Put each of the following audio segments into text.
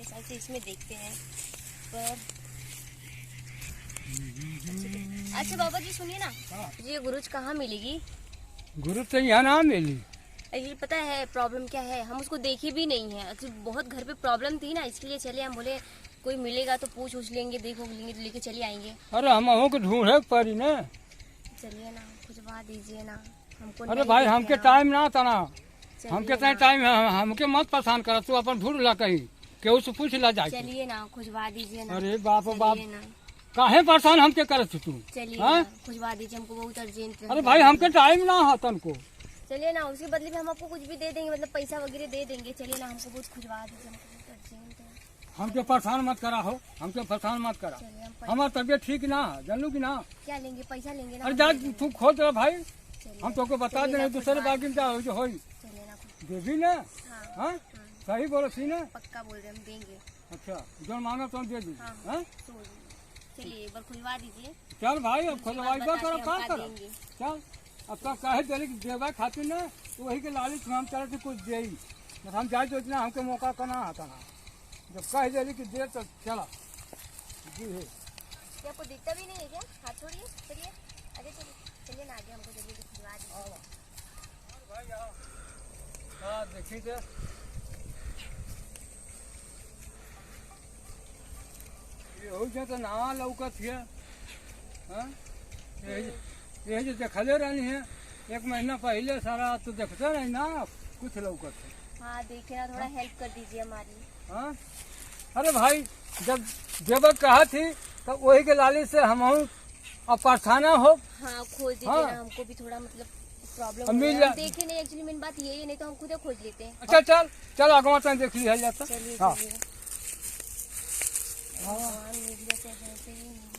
साल से इसमें देखते हैं पर। अच्छा बाबा जी सुनिए ना, ये गुरुज कहाँ मिलेगी? गुरु तो यहाँ ना मिली। ये पता है प्रॉब्लम क्या है, हम उसको देखे भी नहीं है। अच्छा बहुत घर पे प्रॉब्लम थी ना, इसलिए चले हम बोले कोई मिलेगा तो पूछ लेंगे, देखो लेंगे तो लेके चले आएंगे। अरे हम को ढूंढे पड़ी ना। चलिए ना खुजवा दीजिए ना हमको। अरे भाई हमके टाइम ना था ना, हमके ना। टाइम है, हमके मत परेशान कर, तू अपन ढूंढ ला कहीं, केहू से पूछ ला जाके। चलिए ना खुजवा दीजिए ना। अरे बाप बाप, चलिए ना। काहे परेशान हमके करत तू? चलिए हाँ? ना, खुजवा दीजिए, हमको बहुत अर्जेंट है। अरे भाई हमके टाइम ना है तनको। चलिए ना, उसी बदले में हम आपको कुछ भी दे देंगे, मतलब पैसा वगैरह दे देंगे। चलिए ना हमको कुछ खुजवा दीजिए, हमको बहुत अर्जेंट है। हमके परेशान मत करा हो, हमके परेशान मत करा। चलिए हम हमार तबियत ठीक ना है, जानलू की ना। क्या लेंगे? पैसा लेंगे ना। अरे जा तू खोज रहा भाई, चलिए, हम तोके बता चलिए दे ना, दूसरे खुजवा बाकी में क्या हो जो होई चलिए ना देवी ना। हाँ हाँ सही बोलो सी ना। पक्का बोल रहे हम देंगे। अच्छा जो मांगा तो दे दी। हाँ हाँ चलिए एक बार खुजवा दीजिए। चल भाई अब खुलवाई बता करो के का हम कर। देंगे। चल अब तो कहे दिली देवा खातिर ना, तो वही के लालच में हम चले थे कुछ दे, बस हम जाए तो इतना हमके मौका करना आता ना। जब कह दिली कि दे तो चला जी है। क्या आपको दिखता भी नहीं है क्या? हाथ छोड़िए, चलिए आगे चलिए, चलिए ना आगे, हमको जल्दी खुजवा दीजिए। भाई आओ। हाँ देखी थे ये हो जाए तो ना लौकत है। हाँ ये जो देखले रहनी है एक महीना पहले सारा, तो देखते नहीं ना कुछ लौकत है। हाँ देखिए ना, थोड़ा हेल्प कर दीजिए हमारी। हाँ अरे भाई जब जब कहा थी तो वही के लाली से हम अब परेशाना हो। हाँ खोज दीजिए हाँ। ना, हमको भी थोड़ा मतलब अब प्रॉब्लम मिल है। जा- हम देखे नहीं, एक्चुअली मेन बात यही है, नहीं तो हम खुद ही खोज लेते हैं। अच्छा चल चल आगवा तक देख लिया जाता। चलिए हाँ चलिए। भगवान मीडिया से ऐसे ही नहीं है।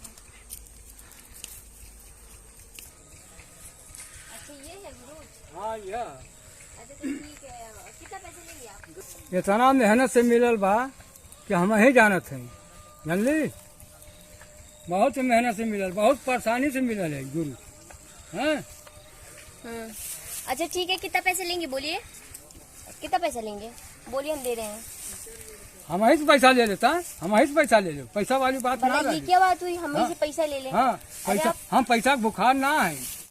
अच्छा ये है गुरुज। हाँ ये अच्छा तो ठीक है, कितना पैसे लेंगे आप? इतना मेहनत से मिलल बा कि हम ही जानत हैं, जानली बहुत मेहनत से मिलल, बहुत परेशानी से मिलल है गुरु। हाँ अच्छा ठीक है, कितना पैसे लेंगे बोलिए, कितना पैसा लेंगे बोलिए, हम दे रहे हैं। हम ही से पैसा ले लेता, हम ही से पैसा ले लो, पैसा वाली बात ना भला ये रही। क्या बात हुई, हम ही हाँ। से पैसा ले लें? हाँ अरे पैसा, आप- हम पैसा के बुखार ना है।